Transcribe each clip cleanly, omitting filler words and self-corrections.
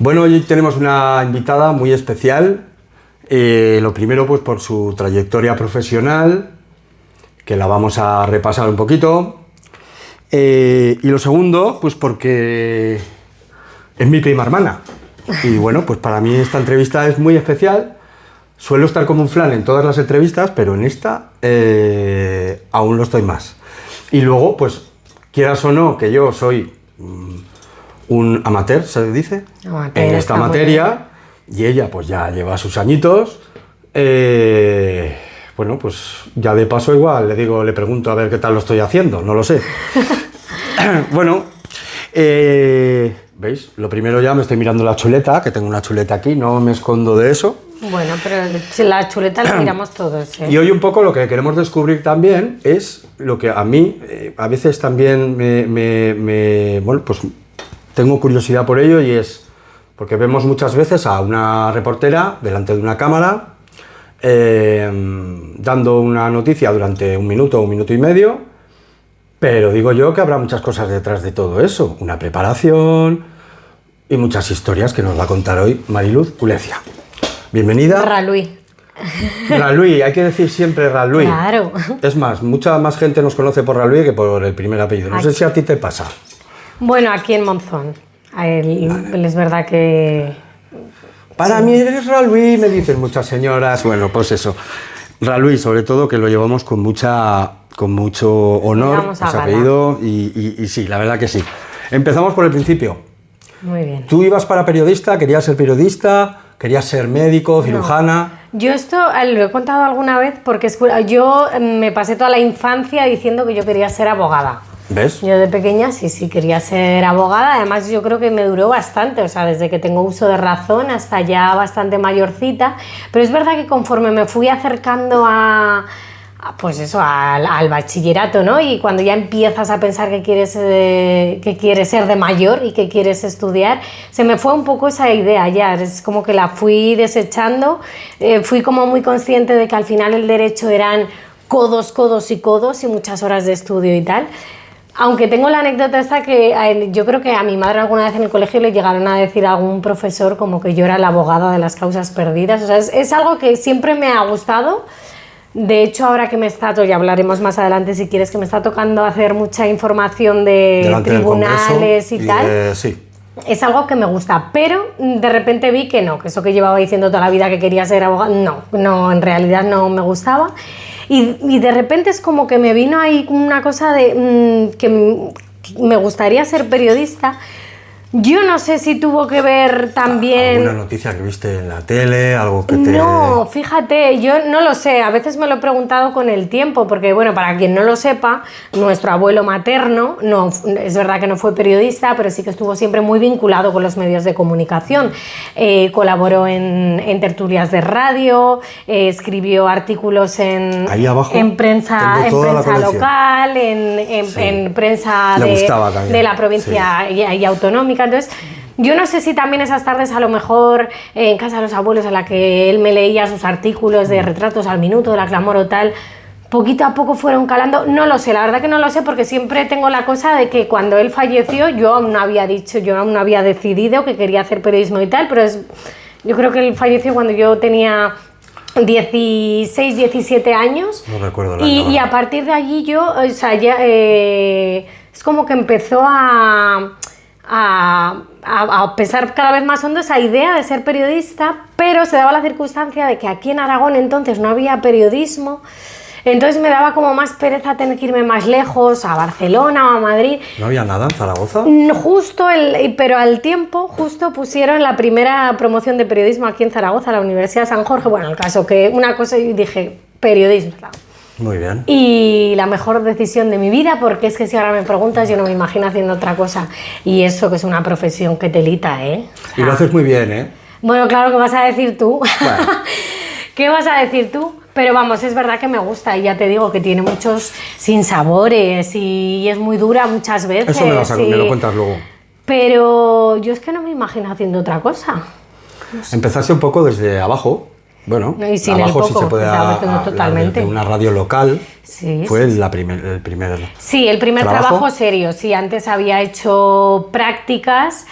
Bueno, hoy tenemos una invitada muy especial. Lo primero, pues por su trayectoria profesional, que la vamos a repasar un poquito. Y lo segundo, pues porque es mi prima hermana. Y bueno, pues para mí esta entrevista es muy especial. Suelo estar como un flan en todas las entrevistas, pero en esta aún lo estoy más. Y luego, pues, quieras o no, que yo soy un amateur, ¿se dice? Amateur, en esta materia, y ella pues ya lleva sus añitos. Bueno, pues ya de paso igual le pregunto a ver qué tal lo estoy haciendo, no lo sé. Bueno, ¿veis? Lo primero ya me estoy mirando la chuleta, que tengo una chuleta aquí, no me escondo de eso. Bueno, pero la chuleta la miramos todos, ¿eh? Y hoy un poco lo que queremos descubrir también es lo que a mí a veces también bueno, pues tengo curiosidad por ello, y es porque vemos muchas veces a una reportera delante de una cámara dando una noticia durante un minuto y medio, pero digo yo que habrá muchas cosas detrás de todo eso, una preparación y muchas historias que nos va a contar hoy Mariluz Culecia. Bienvenida. Ralui. Ralui, hay que decir siempre Ralui. Claro. Es más, mucha más gente nos conoce por Ralui que por el primer apellido. No sé si a ti te pasa. Bueno, aquí en Monzón. Él es verdad que... Para mí eres Ralui, me dicen muchas señoras. Bueno, pues eso. Ralui, sobre todo, que lo llevamos con mucho honor, ese apellido, y sí, la verdad que sí. Empezamos por el principio. Muy bien. ¿Tú ibas para periodista? ¿Querías ser periodista? ¿Querías ser médico, cirujana? No. Yo esto lo he contado alguna vez porque yo me pasé toda la infancia diciendo que yo quería ser abogada. ¿Ves? Yo de pequeña sí quería ser abogada, además yo creo que me duró bastante, o sea, desde que tengo uso de razón hasta ya bastante mayorcita, pero es verdad que conforme me fui acercando pues eso, al bachillerato, ¿no? Y cuando ya empiezas a pensar que quieres ser de mayor y que quieres estudiar, se me fue un poco esa idea ya, es como que la fui desechando, fui como muy consciente de que al final el derecho eran codos y muchas horas de estudio y tal. Aunque tengo la anécdota esta que yo creo que a mi madre alguna vez en el colegio le llegaron a decir a algún profesor como que yo era la abogada de las causas perdidas, o sea, es algo que siempre me ha gustado. De hecho, ahora que ya hablaremos más adelante si quieres, que me está tocando hacer mucha información de delante tribunales y tal, sí. Es algo que me gusta, pero de repente vi que no, que eso que llevaba diciendo toda la vida que quería ser abogada, no, en realidad no me gustaba. Y de repente es como que me vino ahí una cosa de que me gustaría ser periodista. Yo no sé si tuvo que ver también... ¿Alguna noticia que viste en la tele? ¿Algo que te...? No, fíjate, yo no lo sé, a veces me lo he preguntado con el tiempo, porque bueno, para quien no lo sepa, nuestro abuelo materno, es verdad que no fue periodista, pero sí que estuvo siempre muy vinculado con los medios de comunicación. Colaboró en tertulias de radio, escribió artículos en prensa local, en prensa de la provincia y autonómica. Entonces, yo no sé si también esas tardes, a lo mejor en casa de los abuelos, a la que él me leía sus artículos de retratos al minuto, de la Clamor o tal, poquito a poco fueron calando. No lo sé, la verdad que no lo sé, porque siempre tengo la cosa de que cuando él falleció yo aún no había decidido que quería hacer periodismo y tal, pero yo creo que él falleció cuando yo tenía 16, 17 años. No recuerdo el año. Y a partir de allí es como que empezó a pensar cada vez más hondo esa idea de ser periodista, pero se daba la circunstancia de que aquí en Aragón entonces no había periodismo, entonces me daba como más pereza tener que irme más lejos, a Barcelona o a Madrid. ¿No había nada en Zaragoza? Pero al tiempo justo pusieron la primera promoción de periodismo aquí en Zaragoza, la Universidad de San Jorge. Bueno, el caso que una cosa, y dije, periodismo, claro. Muy bien. Y la mejor decisión de mi vida, porque es que si ahora me preguntas yo no me imagino haciendo otra cosa. Y eso que es una profesión que telita, ¿eh? O sea, y lo haces muy bien, ¿eh? Bueno, claro, ¿qué vas a decir tú? Bueno. ¿Qué vas a decir tú? Pero vamos, es verdad que me gusta y ya te digo que tiene muchos sinsabores y es muy dura muchas veces. Eso me lo cuentas luego. Pero yo es que no me imagino haciendo otra cosa. No sé. Empezaste un poco desde abajo. Bueno, y sin el abajo poco, sí se puede hablar totalmente. de una radio local. Sí, Fue sí, el primer sí, el primer trabajo serio. Sí, antes había hecho prácticas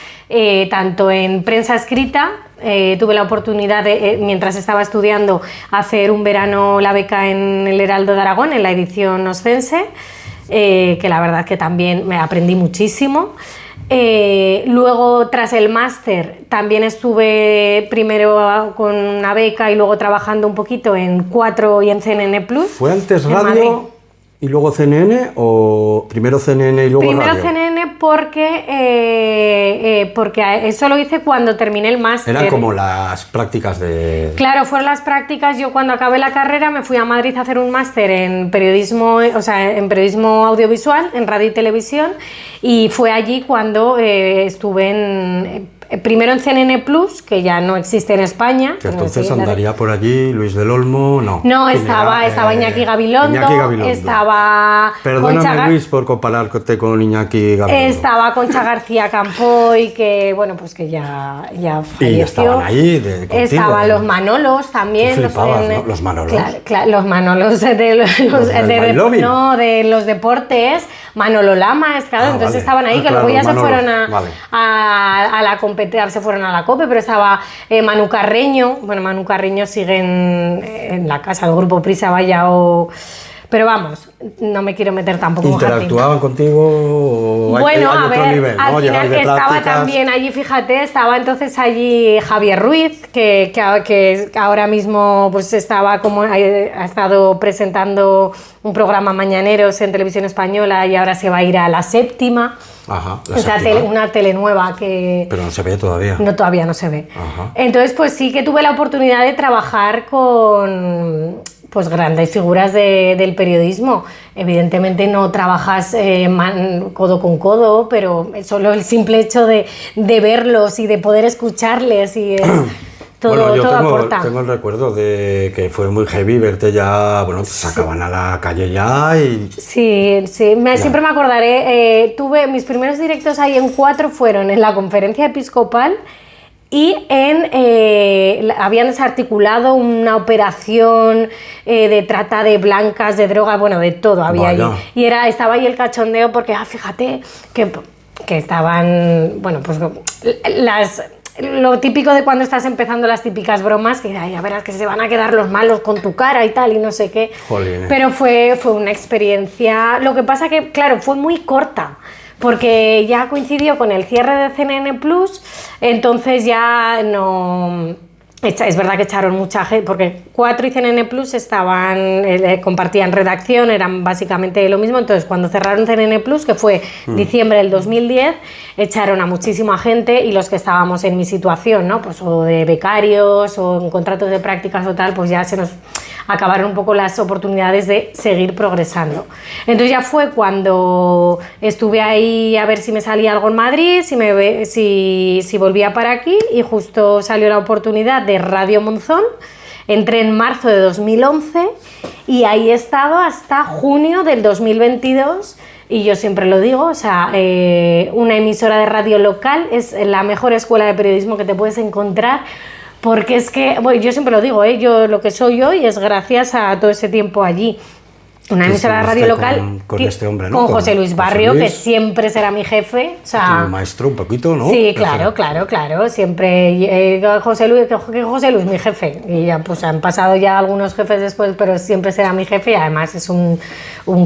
tanto en prensa escrita. Tuve la oportunidad de, mientras estaba estudiando, hacer un verano la beca en el Heraldo de Aragón, en la edición oscense, que la verdad que también me aprendí muchísimo. Luego, tras el máster, también estuve primero con una beca y luego trabajando un poquito en 4 y en CNN Plus. ¿Fue antes en Madrid. radio y luego CNN o primero CNN y luego Primero radio? CNN porque eso lo hice cuando terminé el máster. Eran como las prácticas de... Claro, fueron las prácticas. Yo cuando acabé la carrera me fui a Madrid a hacer un máster en periodismo, o sea, en periodismo audiovisual, en radio y televisión, y fue allí cuando estuve primero en CNN Plus, que ya no existe en España. Que entonces andaría por allí Luis del Olmo, no. No, estaba Iñaki Gabilondo, estaba Perdóname, Luis, por compararte con Iñaki Gabilondo. Estaba Concha García Campoy, que bueno, pues que ya falleció. Y estaban ahí contigo. Estaban los Manolos también. Tú flipabas, ¿no? Los Manolos. Claro, los Manolos de los deportes. Manolo Lama, claro, entonces vale. estaban ahí, que claro, luego ya se Manolo, fueron vale. a la competencia, se fueron a la COPE, pero estaba Manu Carreño. Bueno, Manu Carreño sigue en la casa del Grupo Prisa, vaya, pero vamos, no me quiero meter tampoco en jardín. ¿Interactuaban contigo? Bueno, hay a otro ver, nivel, ¿no? al final estaba también allí, fíjate, estaba entonces allí Javier Ruiz, que ahora mismo pues estaba ha estado presentando un programa Mañaneros en Televisión Española y ahora se va a ir a La Séptima. Ajá, una tele nueva que... Pero no se ve todavía. No, todavía no se ve. Ajá. Entonces, pues sí que tuve la oportunidad de trabajar con pues grandes figuras del periodismo. Evidentemente no trabajas codo con codo, pero solo el simple hecho de verlos y de poder escucharles y todo, bueno, yo aporta. tengo el recuerdo de que fue muy heavy verte ya, bueno, te sacaban a la calle ya y... Sí, siempre me acordaré. Tuve mis primeros directos ahí en 4 fueron en la conferencia episcopal y habían desarticulado una operación de trata de blancas, de droga, bueno, de todo había allí. Y estaba ahí el cachondeo porque, fíjate, que estaban, bueno, pues lo típico de cuando estás empezando las típicas bromas, que ya verás que se van a quedar los malos con tu cara y tal, y no sé qué. Jolín. Pero fue una experiencia, lo que pasa que, claro, fue muy corta, porque ya coincidió con el cierre de CNN Plus, entonces ya no... Es verdad que echaron mucha gente, porque 4 y CNN Plus compartían redacción, eran básicamente lo mismo. Entonces, cuando cerraron CNN Plus, que fue diciembre del 2010, echaron a muchísima gente, y los que estábamos en mi situación, ¿no? Pues o de becarios o en contratos de prácticas o tal, pues ya se nos acabaron un poco las oportunidades de seguir progresando. Entonces ya fue cuando estuve ahí a ver si me salía algo en Madrid, si volvía para aquí, y justo salió la oportunidad de Radio Monzón. Entré en marzo de 2011 y ahí he estado hasta junio del 2022. Y yo siempre lo digo, o sea, una emisora de radio local es la mejor escuela de periodismo que te puedes encontrar, porque es que, bueno, yo siempre lo digo, yo lo que soy hoy es gracias a todo ese tiempo allí. Una emisora de radio local con este hombre, ¿no? Con José Luis Barrio, que siempre será mi jefe. O sea, tu maestro un poquito, ¿no? Sí, claro. Siempre José Luis, mi jefe. Y ya pues han pasado ya algunos jefes después, pero siempre será mi jefe, y además es un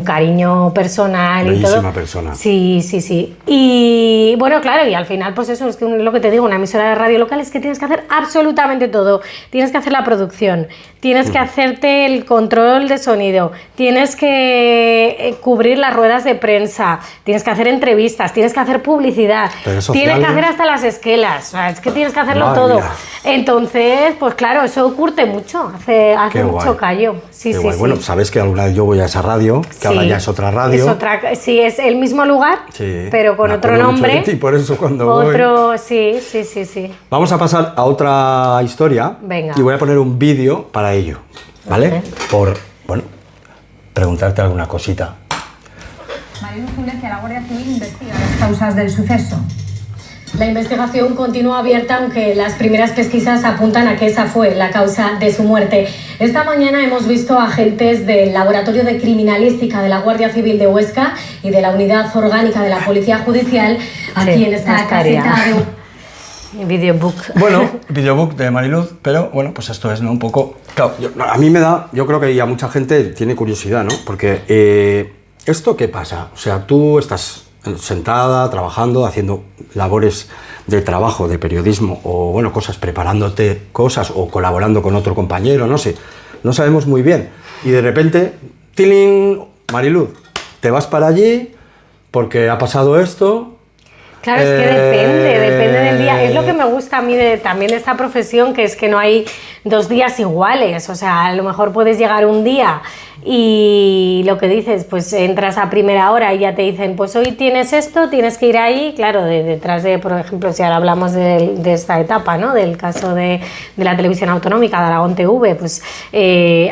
cariño personal. Bellísima y todo. Persona. Sí. Y bueno, claro, y al final pues eso es que lo que te digo, una emisora de radio local es que tienes que hacer absolutamente todo. Tienes que hacer la producción, tienes que hacerte el control de sonido, tienes que cubrir las ruedas de prensa, tienes que hacer entrevistas, tienes que hacer publicidad, tienes que hacer hasta las esquelas, o sea, es que tienes que hacerlo todo. Entonces, pues claro, eso curte mucho, hace mucho callo. Sí. Bueno, sabes que alguna vez yo voy a esa radio, que ahora ya es otra radio. Sí, es el mismo lugar, pero con otro nombre. Y por eso cuando voy... Sí. Vamos a pasar a otra historia. Venga. Y voy a poner un vídeo para ello, ¿vale? Por, preguntarte alguna cosita. Maribel Julecia, la Guardia Civil investiga las causas del suceso. La investigación continúa abierta, aunque las primeras pesquisas apuntan a que esa fue la causa de su muerte. Esta mañana hemos visto a agentes del Laboratorio de Criminalística de la Guardia Civil de Huesca y de la Unidad Orgánica de la Policía Judicial aquí en esta caseta de... Videobook. Bueno, videobook de Mariluz, pero bueno, pues esto es, ¿no? Un poco... Claro, a mí me da, yo creo que a mucha gente tiene curiosidad, ¿no? Porque, ¿esto qué pasa? O sea, tú estás sentada, trabajando, haciendo labores de trabajo, de periodismo, o bueno, cosas, preparándote cosas, o colaborando con otro compañero, no sé, no sabemos muy bien. Y de repente, ¡tiling! Mariluz, te vas para allí porque ha pasado esto... Claro, es que depende del día. Es lo que me gusta a mí también de esta profesión, que es que no hay 2 días iguales. O sea, a lo mejor puedes llegar un día y lo que dices, pues entras a primera hora y ya te dicen, pues hoy tienes esto, tienes que ir ahí. Claro, detrás de, por ejemplo, si ahora hablamos de esta etapa, ¿no? Del caso de la televisión autonómica, de Aragón TV, pues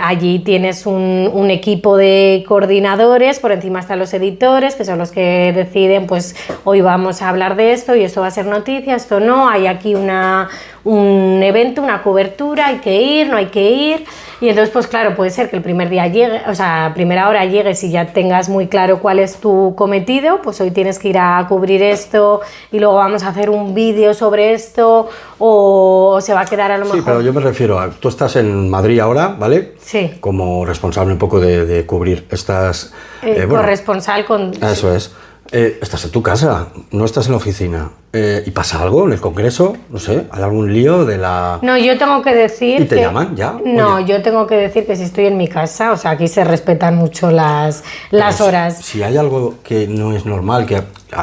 allí tienes un equipo de coordinadores, por encima están los editores, que son los que deciden, pues hoy vamos a hablar de esto y esto va a ser noticia, esto no, hay aquí un evento, una cobertura, hay que ir, no hay que ir, y entonces pues claro, puede ser que el primer día llegue, o sea, a primera hora llegues y ya tengas muy claro cuál es tu cometido, pues hoy tienes que ir a cubrir esto y luego vamos a hacer un vídeo sobre esto, o se va a quedar a lo mejor... Sí, pero yo me refiero a, tú estás en Madrid ahora, ¿vale? Sí. Como responsable un poco de cubrir estas... corresponsal con... Eso es. Estás en tu casa, no estás en la oficina. ¿Y pasa algo en el Congreso? No sé, ¿hay algún lío de la...? No, yo tengo que decir ¿Y te llaman ya? No, Oye. yo tengo que decir que si estoy en mi casa, o sea, aquí se respetan mucho las horas. Si hay algo que no es normal, que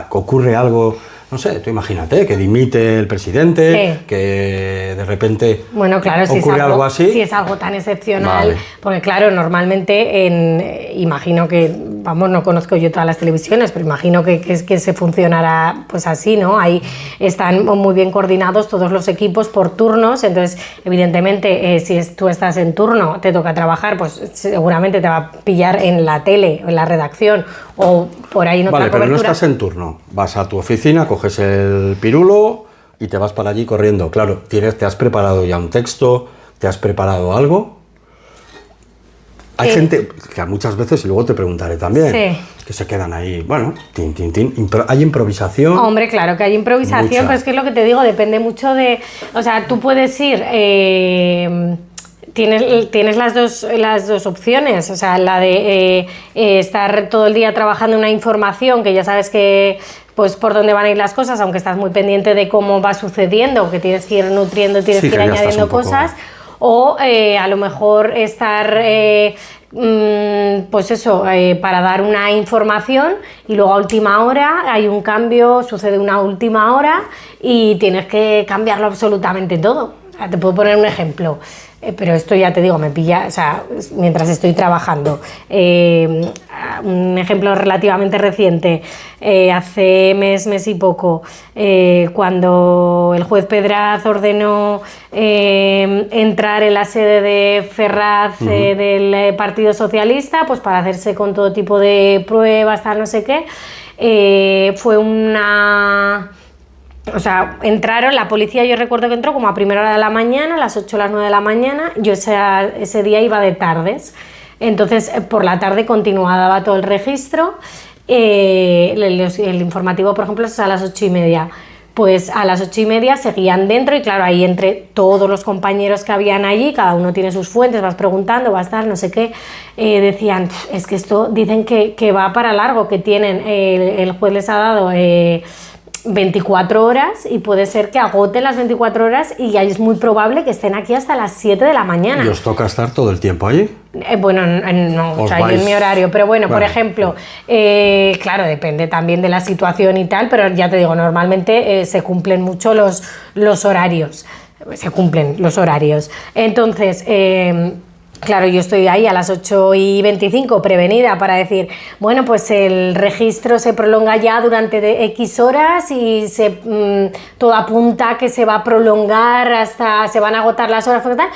ocurre algo... No sé, tú imagínate que dimite el presidente, sí, que de repente bueno, claro, si ocurre algo así. Si es algo tan excepcional, Vale. porque claro, normalmente imagino que, vamos, no conozco yo todas las televisiones, pero imagino que se funcionará pues así, ¿no? Ahí están muy bien coordinados todos los equipos por turnos, entonces evidentemente si tú estás en turno, te toca trabajar, pues seguramente te va a pillar en la tele, en la redacción o por ahí en otra cobertura. Vale, pero no estás en turno, vas a tu oficina, coges el pirulo y te vas para allí corriendo. Claro, te has preparado ya un texto, te has preparado algo. Hay gente que muchas veces, y luego te preguntaré también, que se quedan ahí, bueno, tin, tin, tin. ¿Hay improvisación? Hombre, claro que hay improvisación, Mucha. pero es que es lo que te digo, depende mucho de... O sea, tú puedes ir... Tienes las dos opciones, o sea, la de estar todo el día trabajando una información que ya sabes que pues por dónde van a ir las cosas, aunque estás muy pendiente de cómo va sucediendo, que tienes que ir nutriendo, tienes que ir añadiendo cosas, o a lo mejor estar pues eso, para dar una información y luego a última hora hay un cambio, sucede una última hora y tienes que cambiarlo absolutamente todo. O sea, te puedo poner un ejemplo. Pero esto ya te digo, me pilla, o sea, mientras estoy trabajando. Un ejemplo relativamente reciente, hace mes y poco, cuando el juez Pedraz ordenó entrar en la sede de Ferraz del Partido Socialista, pues para hacerse con todo tipo de pruebas, tal, no sé qué, fue una... O sea, entraron, la policía yo recuerdo que entró como a primera hora de la mañana, a las 8 o las 9 de la mañana, yo ese día iba de tardes, entonces por la tarde continuaba todo el registro, el informativo por ejemplo es a las 8:30, pues a las 8:30 seguían dentro y claro, ahí entre todos los compañeros que habían allí, cada uno tiene sus fuentes, vas preguntando, va a estar, no sé qué, decían, es que esto dicen que va para largo, que tienen, el juez les ha dado... 24 horas y puede ser que agoten las 24 horas y ya es muy probable que estén aquí hasta las 7 de la mañana. ¿Y os toca estar todo el tiempo allí? Bueno, no, o sea, yo en mi horario, pero bueno, por ejemplo, claro, depende también de la situación y tal, pero ya te digo, normalmente se cumplen mucho los horarios, entonces... Claro, yo estoy ahí a las 8:25 prevenida para decir, bueno, pues el registro se prolonga ya durante X horas y todo apunta a que se va a prolongar hasta, se van a agotar las horas, tal.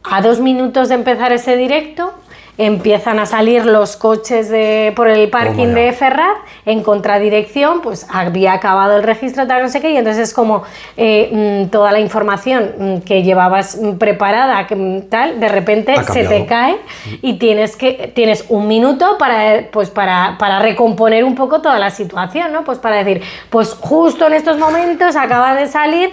A 2 minutos de empezar ese directo, empiezan a salir los coches por el parking de Ferraz en contradirección, pues había acabado el registro, tal, no sé qué, y entonces es como toda la información que llevabas preparada, tal, de repente se te cae y tienes un minuto para recomponer un poco toda la situación, ¿no? Pues para decir, pues justo en estos momentos acaba de salir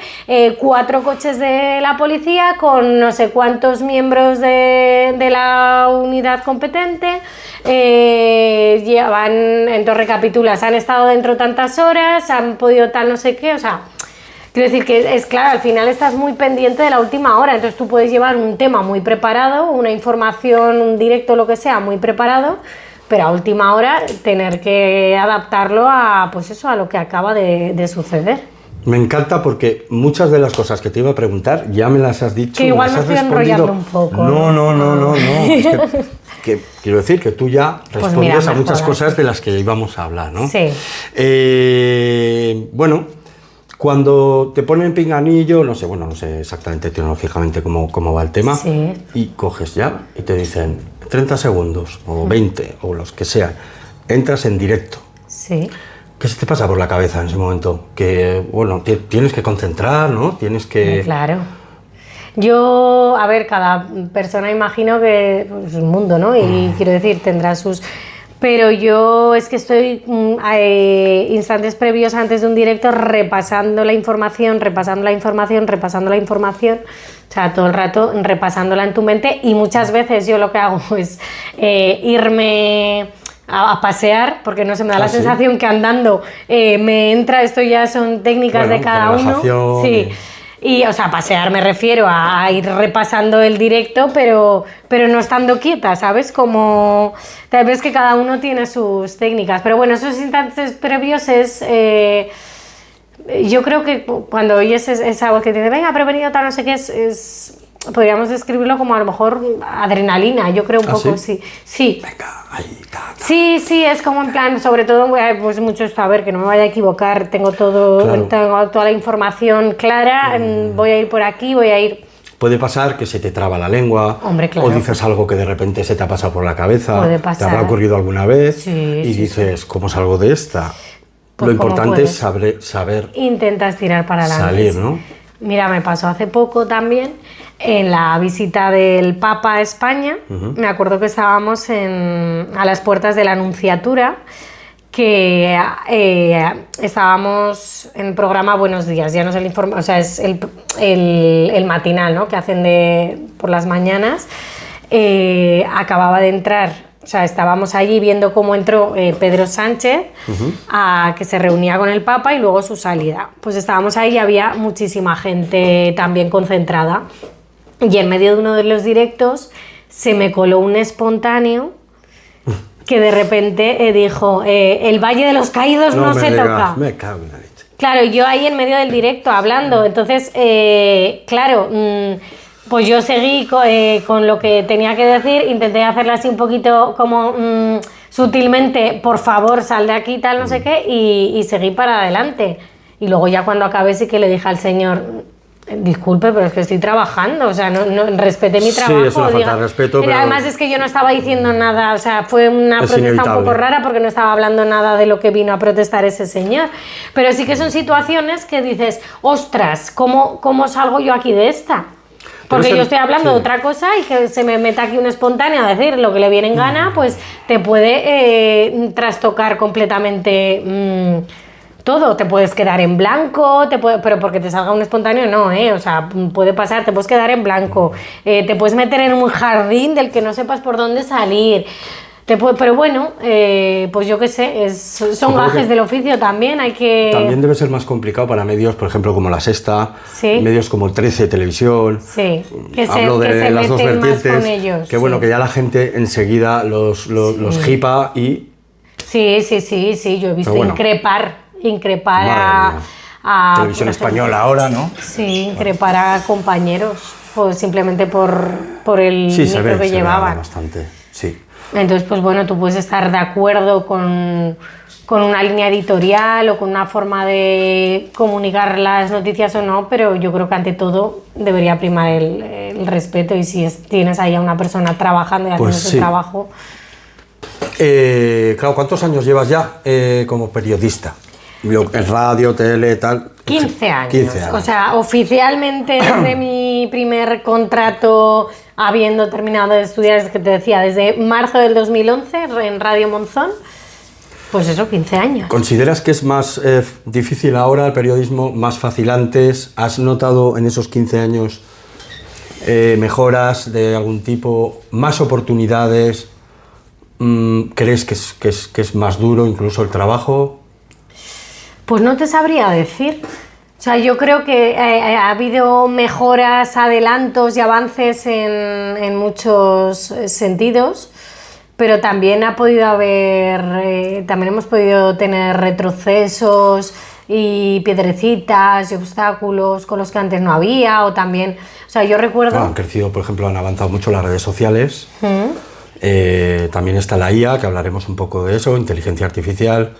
4 coches de la policía con no sé cuántos miembros de la unidad competente, entonces recapitulas, han estado dentro tantas horas, han podido tal no sé qué, o sea, quiero decir que es claro, al final estás muy pendiente de la última hora, entonces tú puedes llevar un tema muy preparado, una información, un directo, lo que sea, muy preparado, pero a última hora tener que adaptarlo a, pues eso, a lo que acaba de suceder. Me encanta porque muchas de las cosas que te iba a preguntar ya me las has dicho. Que igual me estoy enrollando un poco. No. Es que quiero decir que tú ya respondes a muchas cosas de las que íbamos a hablar, ¿no? Sí. Bueno, cuando te ponen pinganillo, no sé exactamente tecnológicamente cómo va el tema, sí. Y coges ya y te dicen 30 segundos o 20 o los que sean, entras en directo. Sí. ¿Qué se te pasa por la cabeza en ese momento? Que, bueno, tienes que concentrar, ¿no? Tienes que... Claro. Yo, a ver, cada persona imagino que es un mundo, ¿no? Y quiero decir, tendrá sus... Pero yo es que estoy instantes previos antes de un directo repasando la información, o sea, todo el rato repasándola en tu mente, y muchas veces yo lo que hago es irme a pasear, porque no se me da la sensación que andando me entra, esto ya son técnicas de cada uno. Sí. Y, o sea, pasear me refiero a ir repasando el directo, pero no estando quieta, ¿sabes? Como, tal vez que cada uno tiene sus técnicas. Pero bueno, esos instantes previos es... yo creo que cuando oyes esa voz que te dice, venga, pero venido tal, no sé qué, podríamos describirlo como a lo mejor adrenalina, yo creo un poco, sí. Venga, ahí, Sí, es como en plan, sobre todo, pues mucho esto, a ver, que no me vaya a equivocar, tengo toda la información clara, voy a ir por aquí, voy a ir... Puede pasar que se te traba la lengua, hombre, claro, o dices algo que de repente se te ha pasado por la cabeza, puede pasar. te habrá ocurrido alguna vez, y dices, ¿cómo salgo de esta? Pues lo importante es saber... Intentas tirar para adelante. Salir, ¿no? Mira, me pasó hace poco también, en la visita del Papa a España, me acuerdo que estábamos a las puertas de la Anunciatura, que estábamos en el programa Buenos Días, ya no es el informe, o sea, es el matinal, ¿no?, que hacen por las mañanas. Acababa de entrar, o sea, estábamos allí viendo cómo entró Pedro Sánchez, que se reunía con el Papa, y luego su salida. Pues estábamos ahí y había muchísima gente también concentrada. Y en medio de uno de los directos se me coló un espontáneo que de repente dijo, el Valle de los Caídos no se toca. Me cago en la leche. Claro, yo ahí en medio del directo hablando, entonces, claro, pues yo seguí con lo que tenía que decir, intenté hacerlo así un poquito como sutilmente, por favor, sal de aquí, tal, no sé qué, y seguí para adelante. Y luego ya cuando acabé sí que le dije al señor, disculpe, pero es que estoy trabajando, o sea, no respete mi trabajo. Sí, es una falta de respeto, pero... Además es que yo no estaba diciendo nada, o sea, fue una protesta un poco rara porque no estaba hablando nada de lo que vino a protestar ese señor. Pero sí que son situaciones que dices, ostras, ¿cómo salgo yo aquí de esta? Porque yo estoy hablando de otra cosa y que se me meta aquí un espontáneo a decir lo que le viene en gana, pues te puede trastocar completamente... todo, te puedes quedar en blanco, pero porque te salga un espontáneo no, o sea, puede pasar, te puedes quedar en blanco, te puedes meter en un jardín del que no sepas por dónde salir, pero bueno, pues yo qué sé, son gajes del oficio también, hay que... También debe ser más complicado para medios, por ejemplo, como La Sexta, medios como 13 Televisión, hablo de las dos vertientes, que bueno, que ya la gente enseguida los hipa y... Sí, yo he visto increpar a Televisión Española ahora, ¿no? Sí, increpar a compañeros, pues simplemente por el micro que llevaban. Bastante, sí. Entonces, pues bueno, tú puedes estar de acuerdo con con una línea editorial o con una forma de comunicar las noticias o no, pero yo creo que ante todo debería primar el respeto, y si tienes ahí a una persona trabajando y haciendo Pues su sí. trabajo... Claro, ¿cuántos años llevas ya como periodista? En radio, tele, tal. 15 años. 15 años. O sea, oficialmente desde mi primer contrato, habiendo terminado de estudiar, es que te decía, desde marzo del 2011 en Radio Monzón, pues eso, 15 años. ¿Consideras que es más difícil ahora el periodismo, más fácil antes? ¿Has notado en esos 15 años mejoras de algún tipo, más oportunidades? ¿Crees que es más duro incluso el trabajo? Pues no te sabría decir. O sea, yo creo que ha habido mejoras, adelantos y avances en muchos sentidos, pero también ha podido haber, también hemos podido tener retrocesos y piedrecitas y obstáculos con los que antes no había, o también, o sea, yo recuerdo... Han crecido, por ejemplo, han avanzado mucho las redes sociales. También está la IA, que hablaremos un poco de eso, inteligencia artificial.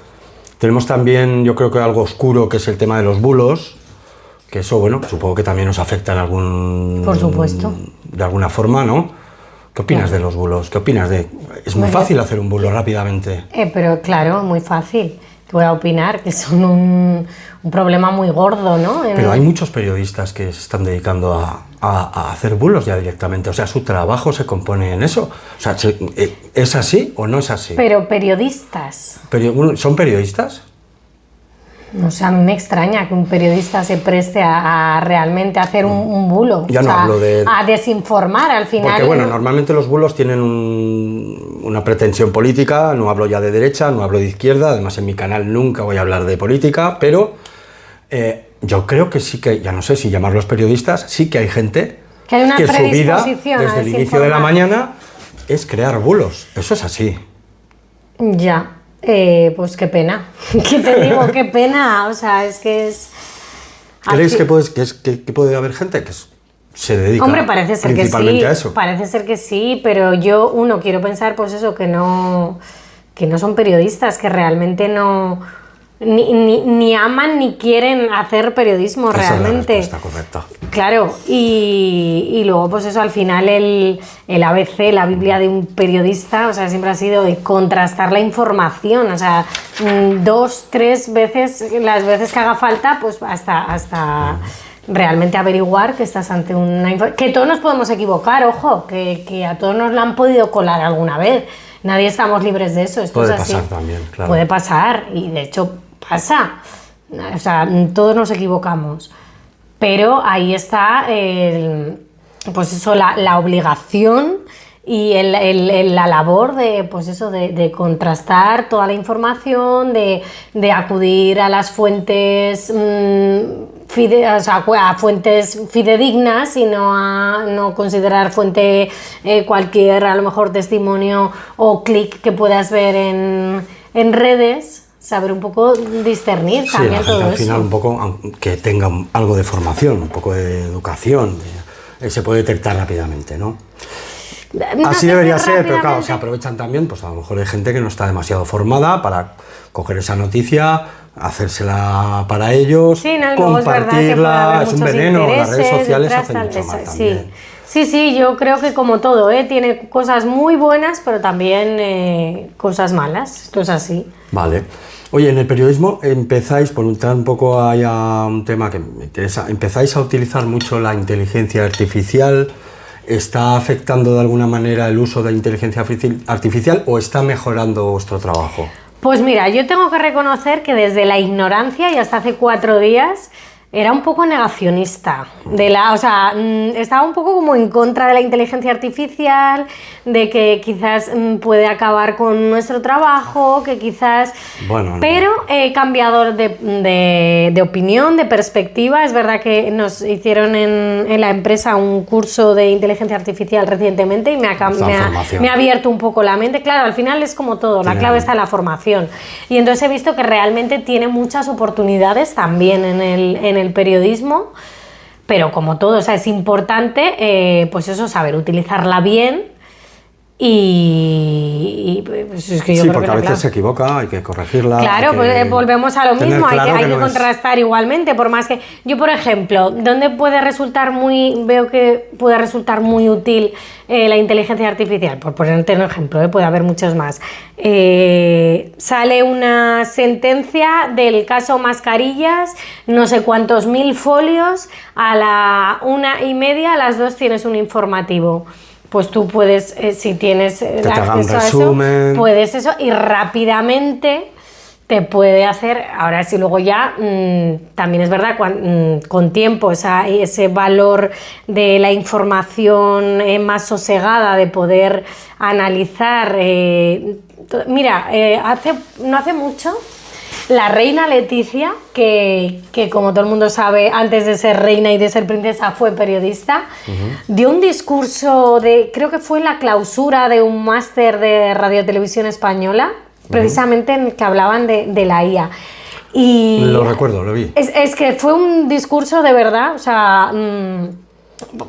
Tenemos también, yo creo que algo oscuro, que es el tema de los bulos, que eso, bueno, supongo que también nos afecta en algún... Por supuesto. De alguna forma, ¿no? ¿Qué opinas de los bulos? ¿Qué opinas de...? Es muy fácil hacer un bulo rápidamente. Pero claro, muy fácil. ¿Qué voy a opinar? Que son un problema muy gordo, ¿no? Pero hay muchos periodistas que se están dedicando a hacer bulos ya directamente. O sea, su trabajo se compone en eso. O sea, ¿es así o no es así? Pero periodistas. ¿Son periodistas? O sea, a mí me extraña que un periodista se preste a realmente hacer un bulo. Ya no hablo de... A desinformar al final. Porque bueno, normalmente los bulos tienen una pretensión política, no hablo ya de derecha, no hablo de izquierda, además en mi canal nunca voy a hablar de política, pero yo creo que sí que, ya no sé si llamarlos periodistas, sí que hay gente que hay una que su vida, predisposición a desde el inicio de la mañana, es crear bulos. Eso es así. Ya. Pues qué pena. ¿Qué te digo? Qué pena. O sea, es que es... ¿Crees que puede haber gente que se dedica parece ser principalmente que sí, a eso? Parece ser que sí, pero yo, quiero pensar, pues eso, que no son periodistas, que realmente no... Ni aman ni quieren hacer periodismo. Esa realmente. Es la respuesta correcta. Claro, y luego pues eso, al final el ABC, la Biblia de un periodista, o sea, siempre ha sido de contrastar la información, o sea, 2, 3 veces, las veces que haga falta, pues hasta realmente averiguar que estás ante una información, que todos nos podemos equivocar, ojo, que a todos nos la han podido colar alguna vez, nadie estamos libres de eso, esto Puede es así. pasar también, claro. Puede pasar, y de hecho pasa, o sea, todos nos equivocamos. Pero ahí está pues eso, la obligación y la labor de, pues eso, de contrastar toda la información, de acudir a las fuentes, o sea, a fuentes fidedignas, y no considerar fuente cualquier, a lo mejor, testimonio o clic que puedas ver en redes. Saber un poco discernir también todo eso. Al final un poco que tenga algo de formación, un poco de educación, se puede detectar rápidamente, ¿no? Así debería ser, pero claro, se aprovechan también, pues a lo mejor hay gente que no está demasiado formada para coger esa noticia, hacérsela para ellos, sí, no, compartirla, es un veneno, las redes sociales hacen mucho mal también. Sí, yo creo que como todo, tiene cosas muy buenas, pero también cosas malas, esto es así. Vale. Oye, en el periodismo empezáis, por entrar un poco ahí a un tema que me interesa, empezáis a utilizar mucho la inteligencia artificial. ¿Está afectando de alguna manera el uso de la inteligencia artificial o está mejorando vuestro trabajo? Pues mira, yo tengo que reconocer que desde la ignorancia y hasta hace 4 días era un poco negacionista, o sea, estaba un poco como en contra de la inteligencia artificial, de que quizás puede acabar con nuestro trabajo, que quizás... Bueno, pero he cambiado de opinión, de perspectiva. Es verdad que nos hicieron en la empresa un curso de inteligencia artificial recientemente y me ha abierto un poco la mente. Claro, al final es como todo, la clave está en la formación. Y entonces he visto que realmente tiene muchas oportunidades también en el periodismo, pero como todo, o sea, es importante pues eso, saber utilizarla bien y pues es que yo Sí, creo porque que a la veces clave. se equivoca, hay que corregirla. Claro, hay que pues volvemos a lo tener mismo, claro hay que no es- contrastar igualmente, por más que yo, por ejemplo, ¿dónde puede resultar veo que puede resultar muy útil la inteligencia artificial? Por ponerte un ejemplo, puede haber muchos más. Sale una sentencia del caso Mascarillas, no sé cuántos mil folios, a la 1:30, a las 2 tienes un informativo. Pues tú puedes, si tienes te haga un acceso a eso, resumen. puedes eso y rápidamente te puede hacer. Ahora sí, luego ya también es verdad, con tiempo, ese valor de la información más sosegada, de poder analizar. Mira, no hace mucho, la reina Leticia, que como todo el mundo sabe, antes de ser reina y de ser princesa fue periodista, dio un discurso creo que fue la clausura de un máster de radiotelevisión española, precisamente en el que hablaban de la IA. Y Lo recuerdo, lo vi. es que fue un discurso de verdad, o sea,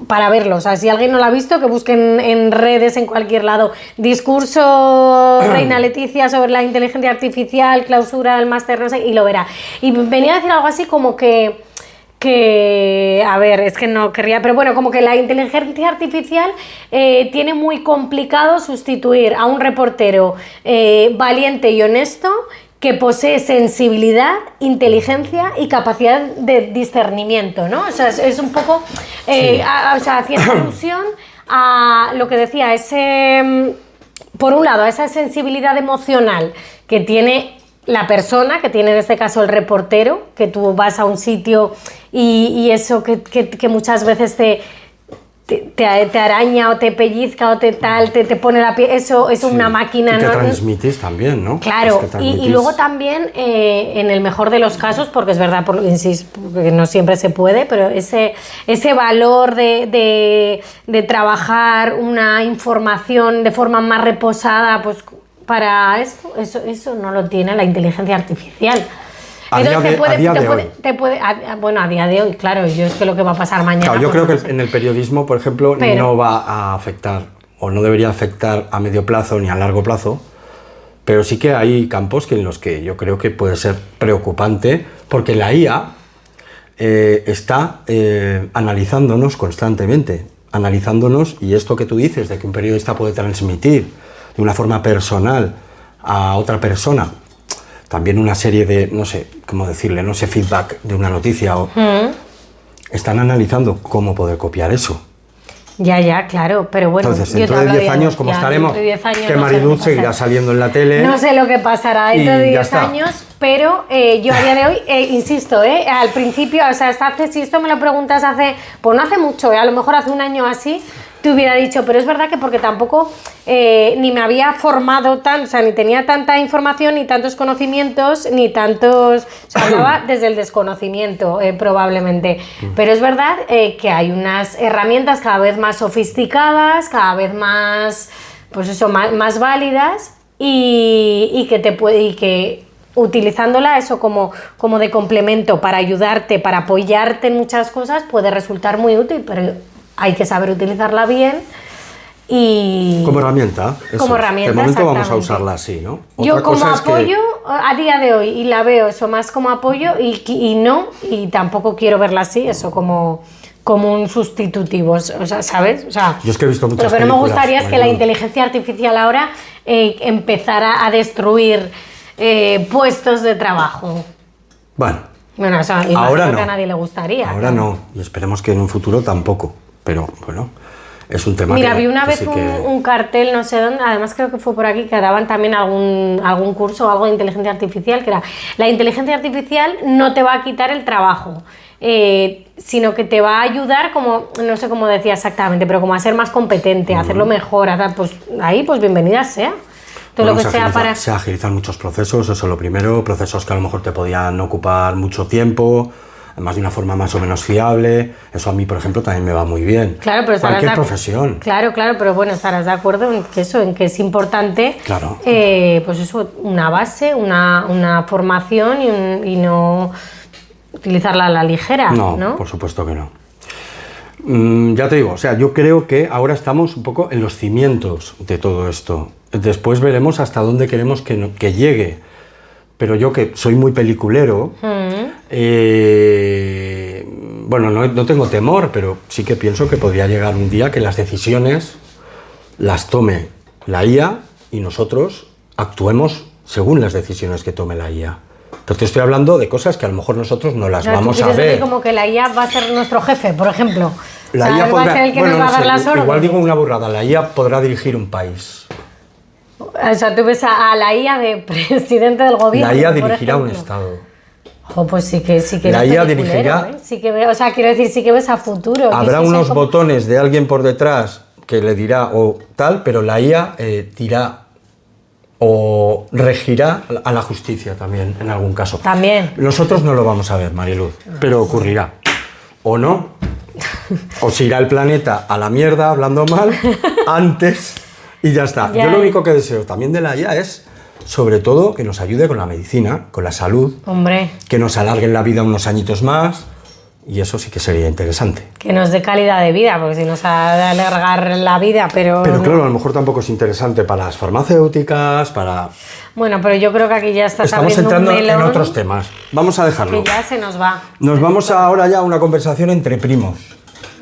para verlo, o sea, si alguien no lo ha visto, que busquen en redes, en cualquier lado, discurso Reina Leticia sobre la inteligencia artificial, clausura del máster, no sé, y lo verá. Y venía a decir algo así como que, a ver, es que no querría, pero bueno, como que la inteligencia artificial tiene muy complicado sustituir a un reportero valiente y honesto, que posee sensibilidad, inteligencia y capacidad de discernimiento, ¿no? O sea, es un poco, haciendo alusión a lo que decía, por un lado, a esa sensibilidad emocional que tiene la persona, que tiene en este caso el reportero, que tú vas a un sitio y eso que muchas veces te araña o te pellizca o te pone la piel, eso es una máquina, y que ¿no? transmitís también, ¿no? Claro, Es que y luego también, en el mejor de los casos, porque es verdad, insisto, porque no siempre se puede, pero ese valor de trabajar una información de forma más reposada, pues para esto, eso no lo tiene la inteligencia artificial. Bueno, a día de hoy, claro, yo es que lo que va a pasar mañana. Claro, yo pues creo no que sé. en el periodismo, por ejemplo, no va a afectar, o no debería afectar a medio plazo ni a largo plazo, pero sí que hay campos en los que yo creo que puede ser preocupante, porque la IA está analizándonos constantemente, y esto que tú dices, de que un periodista puede transmitir de una forma personal a otra persona, también una serie de, no sé cómo decirle, no sé, feedback de una noticia, están analizando cómo poder copiar eso. Ya, claro, pero bueno. Entonces, dentro de 10 años, ¿cómo estaremos? Que Mariluz seguirá saliendo en la tele. No sé lo que pasará dentro de 10 años, pero yo a día de hoy, insisto, al principio, o sea, si esto me lo preguntas pues no hace mucho, a lo mejor hace un año así, te hubiera dicho, pero es verdad que porque tampoco ni me había formado o sea, ni tenía tanta información, ni tantos conocimientos, o sea, hablaba desde el desconocimiento, probablemente. Pero es verdad que hay unas herramientas cada vez más sofisticadas, cada vez más, pues eso, más válidas y que utilizándola eso como de complemento para ayudarte, para apoyarte en muchas cosas, puede resultar muy útil, pero hay que saber utilizarla bien y... Como herramienta. Como herramienta, de momento vamos a exactamente. usarla así, ¿no? Yo como apoyo, a día de hoy, y la veo eso más como apoyo y tampoco quiero verla así, eso como un sustitutivo, o sea, ¿sabes? O sea, yo es que he visto muchas lo que no me películas, gustaría es que la inteligencia artificial ahora empezara a destruir puestos de trabajo. Bueno, eso ahora no. Que a nadie le gustaría. Ahora no, y esperemos que en un futuro tampoco, pero bueno, es un tema. Mira, vi una vez un cartel, no sé dónde, además creo que fue por aquí, que daban también algún curso o algo de inteligencia artificial, que era: la inteligencia artificial no te va a quitar el trabajo, sino que te va a ayudar, como, no sé cómo decía exactamente, pero como a ser más competente, a hacerlo mejor, pues ahí, pues bienvenida sea. Todo lo que sea para... Se agilizan muchos procesos, eso lo primero, procesos que a lo mejor te podían ocupar mucho tiempo, además de una forma más o menos fiable. Eso a mí, por ejemplo, también me va muy bien. Claro, pero cualquier profesión. Claro, pero bueno, estarás de acuerdo en que es importante, claro. Pues eso, una base, una formación y no utilizarla a la ligera, No, ¿no? por supuesto que no. Ya te digo, o sea, yo creo que ahora estamos un poco en los cimientos de todo esto. Después veremos hasta dónde queremos que llegue. Pero yo, que soy muy peliculero, bueno, no tengo temor, pero sí que pienso que podría llegar un día que las decisiones las tome la IA y nosotros actuemos según las decisiones que tome la IA. Pero te estoy hablando de cosas que a lo mejor nosotros no las vamos a ver. Como que la IA va a ser nuestro jefe, por ejemplo. La IA va a ser el que nos va a dar las órdenes. Igual digo una burrada, la IA podrá dirigir un país. O sea, tú ves a la IA de presidente del gobierno. La IA dirigirá un estado. Pues sí que la IA dirigirá. Sí que o sea, quiero decir, sí que ves a futuro. Habrá unos botones de alguien por detrás que le dirá o tal, pero la IA dirá o regirá a la justicia también, en algún caso. También. Nosotros no lo vamos a ver, Mariluz, pero ocurrirá. O no, o se irá el planeta a la mierda, hablando mal, antes y ya está. Ya. Yo lo único que deseo también de la IA es, sobre todo, que nos ayude con la medicina, con la salud. Hombre. Que nos alarguen la vida unos añitos más. Y eso sí que sería interesante. Que nos dé calidad de vida, porque si nos ha de alargar la vida, pero... Pero claro, a lo mejor tampoco es interesante para las farmacéuticas, para... Bueno, pero yo creo que aquí ya estamos entrando en otros temas. Vamos a dejarlo. Que ya se nos va. Nos vamos ahora ya a una conversación entre primos.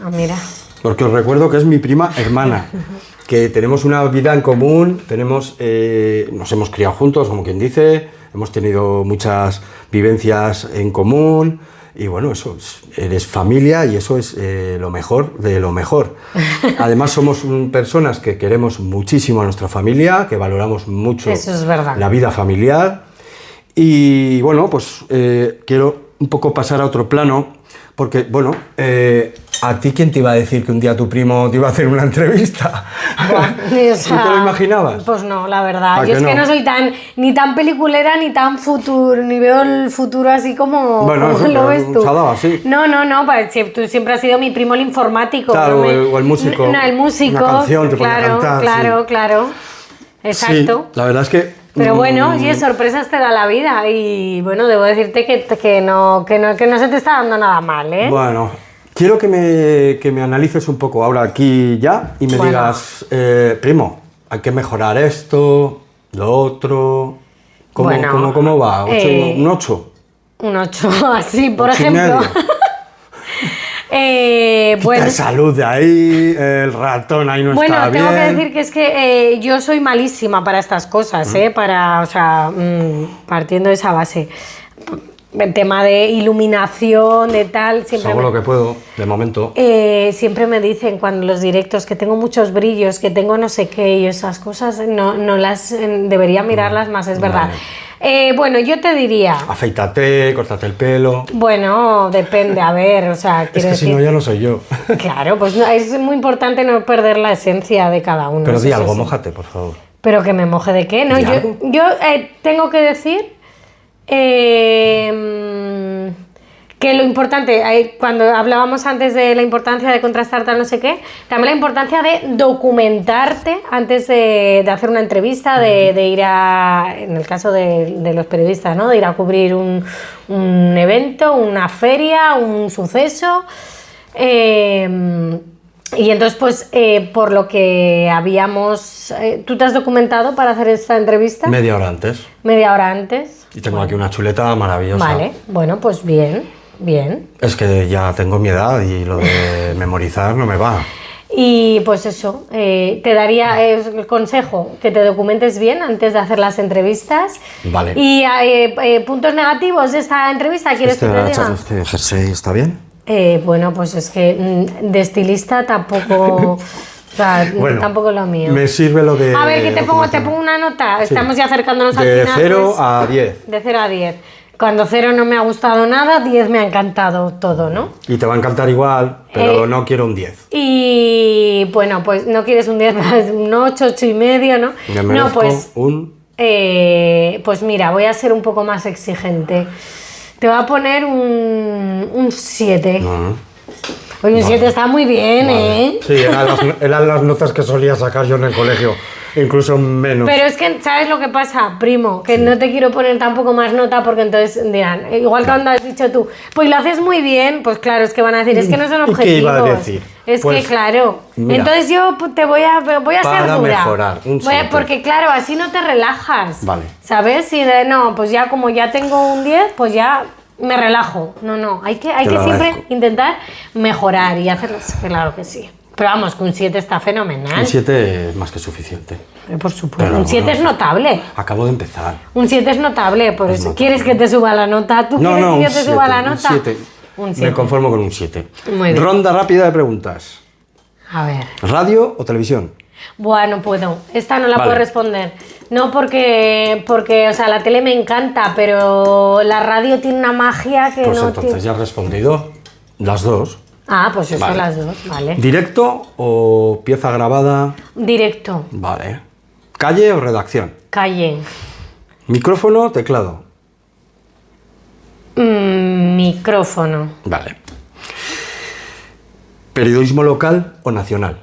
Ah, mira. Porque os recuerdo que es mi prima hermana, que tenemos una vida en común, nos hemos criado juntos, como quien dice, hemos tenido muchas vivencias en común. Y bueno, eso eres familia y eso es lo mejor de lo mejor. Además somos personas que queremos muchísimo a nuestra familia, que valoramos mucho eso es verdad. La vida familiar. Y bueno, pues quiero un poco pasar a otro plano, porque bueno, ¿a ti quién te iba a decir que un día tu primo te iba a hacer una entrevista? O sea, ¿Tú te lo imaginabas? Pues no, la verdad. Yo es que no soy ni tan peliculera ni tan futuro, ni veo el futuro así como, bueno, como lo ves tú. Se ha dado así. No, pues, tú siempre has sido mi primo el informático. Claro, o el músico. No, el músico. Una canción te claro, ponía a cantar. Claro. Exacto. Sí, la verdad es que... Pero bueno, oye, sorpresas te da la vida y bueno, debo decirte que no se te está dando nada mal, ¿eh? Bueno, quiero que me analices un poco ahora aquí ya y me digas, primo, hay que mejorar esto, lo otro, ¿cómo va? ¿Un 8? Un 8, así, por 8 ejemplo. Bueno, salud de ahí, el ratón ahí no está bien. Bueno, tengo que decir que es que yo soy malísima para estas cosas, partiendo de esa base. El tema de iluminación, de tal, siempre... Hago lo que puedo, de momento. Siempre me dicen cuando los directos que tengo muchos brillos, que tengo no sé qué y esas cosas, no las debería mirarlas más, es verdad. Bueno, yo te diría... Afeítate, córtate el pelo... Bueno, depende, a ver, o sea... Es que si no, ya no soy yo. Claro, pues no, es muy importante no perder la esencia de cada uno. Pero di algo, mójate, por favor. ¿Pero que me moje de qué? No, yo tengo que decir... que lo importante, cuando hablábamos antes de la importancia de contrastar tal no sé qué, también la importancia de documentarte antes de hacer una entrevista, de ir en el caso de los periodistas, ¿no? De ir a cubrir un evento, una feria, un suceso. Y entonces, pues, por lo que habíamos... ¿Tú te has documentado para hacer esta entrevista? Media hora antes. Media hora antes. Y tengo aquí una chuleta maravillosa. Vale, bueno, pues bien. Es que ya tengo mi edad y lo de memorizar no me va. Y pues eso, te daría el consejo que te documentes bien antes de hacer las entrevistas. Vale. Y puntos negativos de esta entrevista, ¿quieres que te diga? ¿Este jersey está bien? Bueno, pues es que de estilista tampoco... O sea, bueno, tampoco lo mío. Me sirve lo de... A ver, que te pongo una nota. Sí. Estamos ya acercándonos al final. De 0 a 10. De 0 a 10. Cuando 0 no me ha gustado nada, 10 me ha encantado todo, ¿no? Y te va a encantar igual, pero no quiero un 10. Y bueno, pues no quieres un 10, un 8, 8 y medio, ¿no? Me merezco pues pues mira, voy a ser un poco más exigente. Te voy a poner un 7. Oye, un 7 está muy bien, vale. Sí, eran las notas que solía sacar yo en el colegio. incluso menos. Pero es que, ¿sabes lo que pasa, primo? Que no te quiero poner tampoco más nota porque entonces dirán, igual que cuando has dicho tú, pues lo haces muy bien, pues claro, es que van a decir, es que no son objetivos. ¿Qué iba a decir? Es Pues, que claro, mira, entonces yo te voy a ser para dura. mejorar, un 7. Porque claro, así no te relajas. Vale. ¿Sabes? Y no, pues ya como ya tengo un 10, pues ya me relajo. No, hay que lo siempre agradezco. intentar mejorar y hacerlo. Claro que sí. Pero vamos, que un 7 está fenomenal. Un 7 es más que suficiente. Por supuesto. Pero Un 7 bueno, es notable. Acabo de empezar. Un 7 es notable, por Es eso. notable. ¿Quieres que te suba la nota? ¿Tú quieres No, que un yo te 7, suba la nota? Un 7. Un 7. Me conformo con un 7. Muy bien. Ronda rápida de preguntas. A ver. ¿Radio o televisión? Buah, no puedo. Esta no la Vale. puedo responder. No porque, o sea, la tele me encanta, pero la radio tiene una magia que Pues no entonces tiene... ya has respondido las dos. Ah, pues eso, Vale. las dos, vale. ¿Directo o pieza grabada? Directo, Vale. ¿Calle o redacción? calle, ¿Micrófono o teclado? micrófono, Vale. ¿Periodismo local o nacional?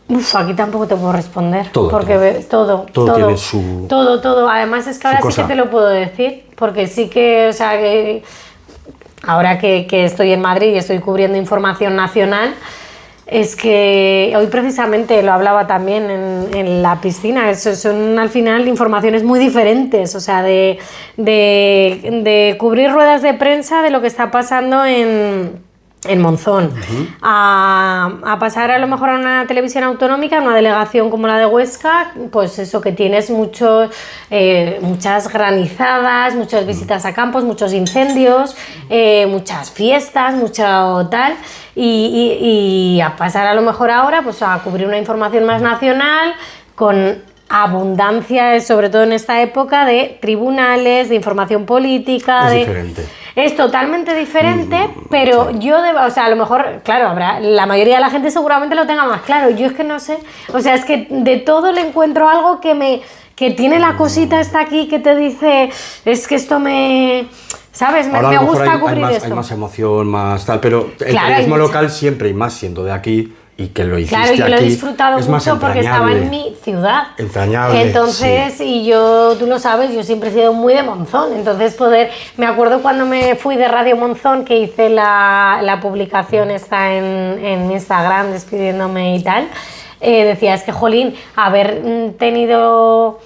Uf, aquí tampoco te puedo responder. Todo, Porque todo. Todo tiene su- Todo. Además es que ahora sí cosa. que te lo puedo decir, porque sí que, o sea, que ahora que estoy en Madrid y estoy cubriendo información nacional, es que hoy precisamente lo hablaba también en la piscina, son al final informaciones muy diferentes, o sea, de cubrir ruedas de prensa de lo que está pasando en Monzón, a pasar a lo mejor a una televisión autonómica, una delegación como la de Huesca, pues eso, que tienes muchas granizadas, muchas visitas a campos, muchos incendios, muchas fiestas, mucho tal, y a pasar a lo mejor ahora pues a cubrir una información más nacional con abundancia, sobre todo en esta época, de tribunales, de información política. Es de... diferente. Es totalmente diferente, pero yo, o sea, a lo mejor, claro, la mayoría de la gente seguramente lo tenga más claro. Yo es que no sé, o sea, es que de todo le encuentro algo que tiene la cosita esta aquí que te dice, es que esto ¿sabes? Ahora a Me lo mejor gusta hay cubrir más, esto. hay más emoción, más tal, pero el Claro, periodismo hay mucha- local siempre, y más siendo de aquí, y que lo hiciste Claro, yo lo he aquí, disfrutado es más mucho porque estaba en entrañable. mi ciudad. Entrañable, Entonces, sí. y tú lo sabes, yo siempre he sido muy de Monzón. Entonces, me acuerdo cuando me fui de Radio Monzón, que hice la publicación esta en Instagram, despidiéndome y tal, decía, es que, jolín, haber tenido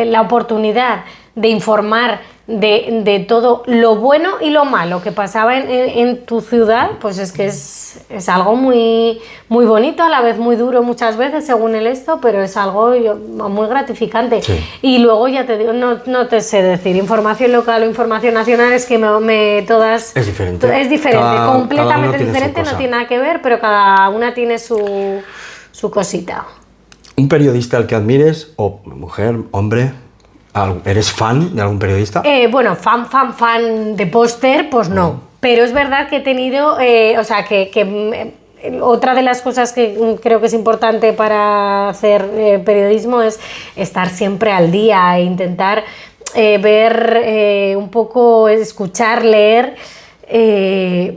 la oportunidad de informar de todo lo bueno y lo malo que pasaba en tu ciudad, pues es que es algo muy, muy bonito, a la vez muy duro muchas veces según el esto, pero es algo muy gratificante. Sí. Y luego ya te digo, no te sé decir, información local o información nacional, es que todas... Es diferente. Es diferente, Cada uno completamente tiene su diferente, no cosa. tiene nada que ver, pero cada una tiene su cosita. ¿Un periodista al que admires, o mujer, hombre, eres fan de algún periodista? Bueno, fan de póster, pues no. Pero es verdad que he tenido, o sea, otra de las cosas que creo que es importante para hacer periodismo es estar siempre al día e intentar ver un poco, escuchar, leer.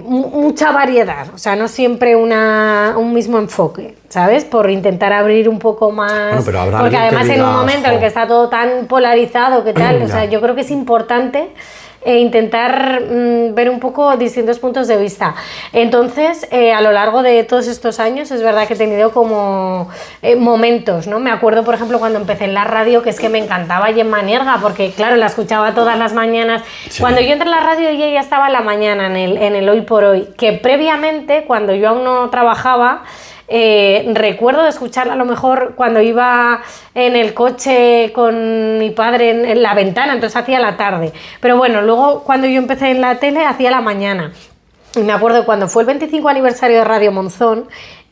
Mucha variedad, o sea, no siempre un mismo enfoque, ¿sabes? Por intentar abrir un poco más, Bueno, pero habrá porque alguien que además en un digas, momento en el que está todo tan polarizado que tal, o sea, Ya. yo creo que es importante intentar ver un poco distintos puntos de vista. Entonces, a lo largo de todos estos años, es verdad que he tenido como momentos, ¿no? Me acuerdo, por ejemplo, cuando empecé en la radio, que es que me encantaba Gemma Nierga, porque, claro, la escuchaba todas las mañanas. Sí. Cuando yo entré en la radio, ella ya estaba en la mañana, en el Hoy por Hoy, que previamente, cuando yo aún no trabajaba, recuerdo de escucharla a lo mejor cuando iba en el coche con mi padre en la ventana, entonces hacía la tarde. Pero bueno, luego cuando yo empecé en la tele hacía la mañana. Y me acuerdo cuando fue el 25 aniversario de Radio Monzón,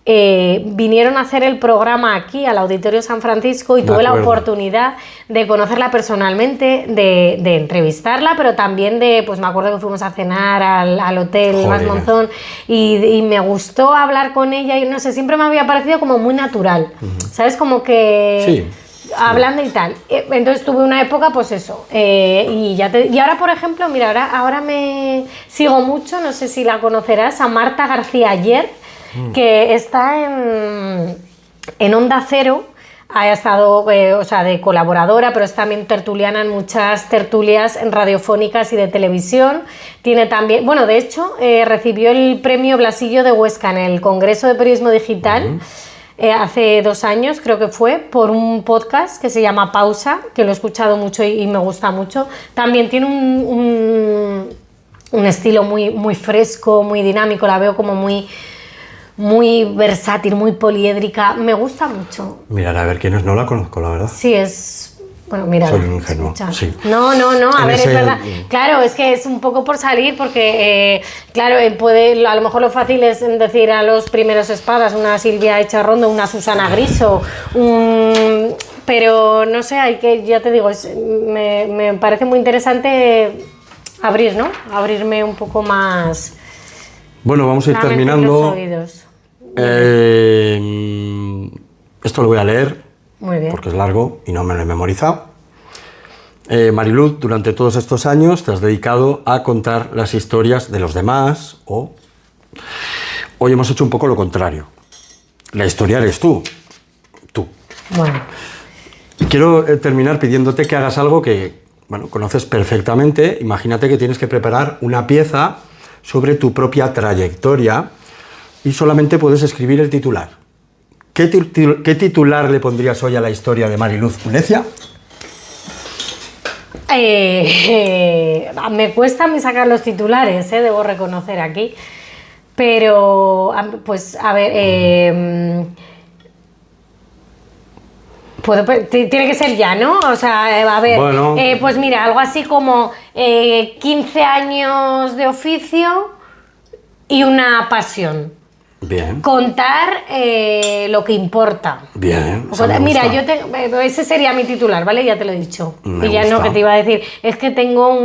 vinieron a hacer el programa aquí al Auditorio San Francisco y Me tuve la acuerdo. oportunidad de conocerla personalmente, de entrevistarla, pero también pues me acuerdo que fuimos a cenar al hotel Mas Jolines. Monzón y me gustó hablar con ella y no sé, siempre me había parecido como muy natural, ¿sabes? Como que... Sí. Hablando y tal. Entonces tuve una época, pues eso. Y ahora, por ejemplo, mira, ahora me sigo mucho, no sé si la conocerás, a Marta García Ayer, que está En Onda Cero ha estado, o sea, de colaboradora, pero es también tertuliana en muchas tertulias radiofónicas y de televisión. Tiene también, bueno, de hecho, recibió el premio Blasillo de Huesca en el Congreso de Periodismo Digital hace 2 años, creo que fue, por un podcast que se llama Pausa, que lo he escuchado mucho y me gusta mucho. También tiene un estilo muy, muy fresco, muy dinámico, la veo como muy versátil, muy poliédrica, me gusta mucho. Mirar, a ver quién es, no la conozco, la verdad. Sí, es... Bueno, mira. Soy un ingenuo, sí. No, a ver, es verdad. Claro, es que es un poco por salir, porque, claro, a lo mejor lo fácil es decir a los primeros espadas, una Silvia Echarrondo, una Susana Griso, pero no sé, ya te digo, me parece muy interesante abrirme un poco más. Bueno, vamos a ir terminando. Esto lo voy a leer, muy bien, porque es largo y no me lo he memorizado. Mariluz, durante todos estos años te has dedicado a contar las historias de los demás, hoy hemos hecho un poco lo contrario. La historia eres tú. Bueno. Quiero terminar pidiéndote que hagas algo que, bueno, conoces perfectamente. Imagínate que tienes que preparar una pieza sobre tu propia trayectoria y solamente puedes escribir el titular. ¿Qué titular le pondrías hoy a la historia de Mariluz Unecia? Me cuesta a mí sacar los titulares, debo reconocer aquí, pero pues a ver, tiene que ser ya, ¿no? O sea, a ver, bueno, pues mira, algo así como 15 años de oficio y una pasión. Bien. Contar lo que importa. Bien. Mira, ese sería mi titular, ¿vale? Ya te lo he dicho. Me y ya gusta. no, que te iba a decir, es que tengo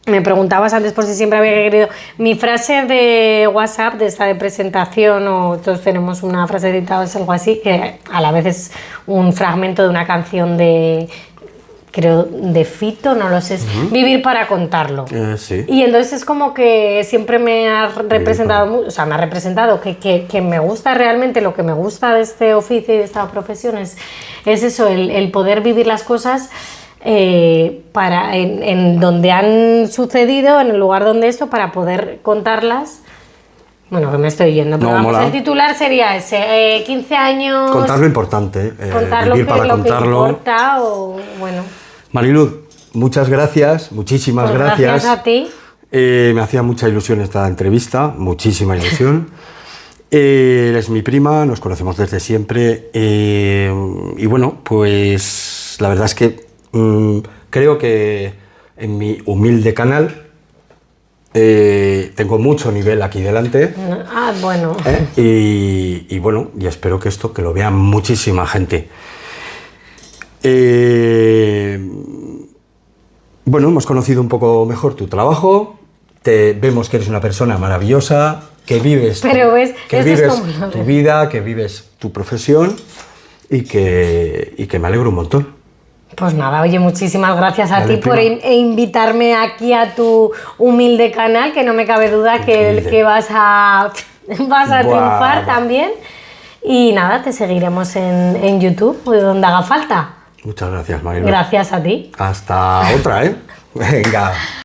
me preguntabas antes por si siempre había querido. Mi frase de WhatsApp, de esta de presentación, o todos tenemos una frase editada, es algo así, que a la vez es un fragmento de una canción creo, de Fito, no lo sé, es Vivir para contarlo. Sí. Y entonces es como que siempre me ha representado, o sea, me ha representado que me gusta realmente, lo que me gusta de este oficio y de esta profesión es eso, el poder vivir las cosas en donde han sucedido, en el lugar donde para poder contarlas. Bueno, que me estoy yendo, pero vamos, el titular sería ese, 15 años... Contar lo importante, contar vivir para contarlo. Que importa, bueno. Mariluz, muchas gracias, muchísimas gracias. Gracias a ti. Me hacía mucha ilusión esta entrevista, muchísima ilusión. Eres mi prima, nos conocemos desde siempre y bueno, pues la verdad es que creo que en mi humilde canal tengo mucho nivel aquí delante. Bueno. Y bueno, y espero que esto que lo vea muchísima gente. Bueno, hemos conocido un poco mejor tu trabajo, vemos que eres una persona maravillosa, que vives, tu vida, que vives tu profesión y que me alegro un montón. Pues nada, oye, muchísimas gracias a ti por invitarme aquí a tu humilde canal, que no me cabe duda que vas a triunfar también. Y nada, te seguiremos en YouTube, donde haga falta. Muchas gracias, Mariluz. Gracias a ti. Hasta otra, ¿eh? Venga.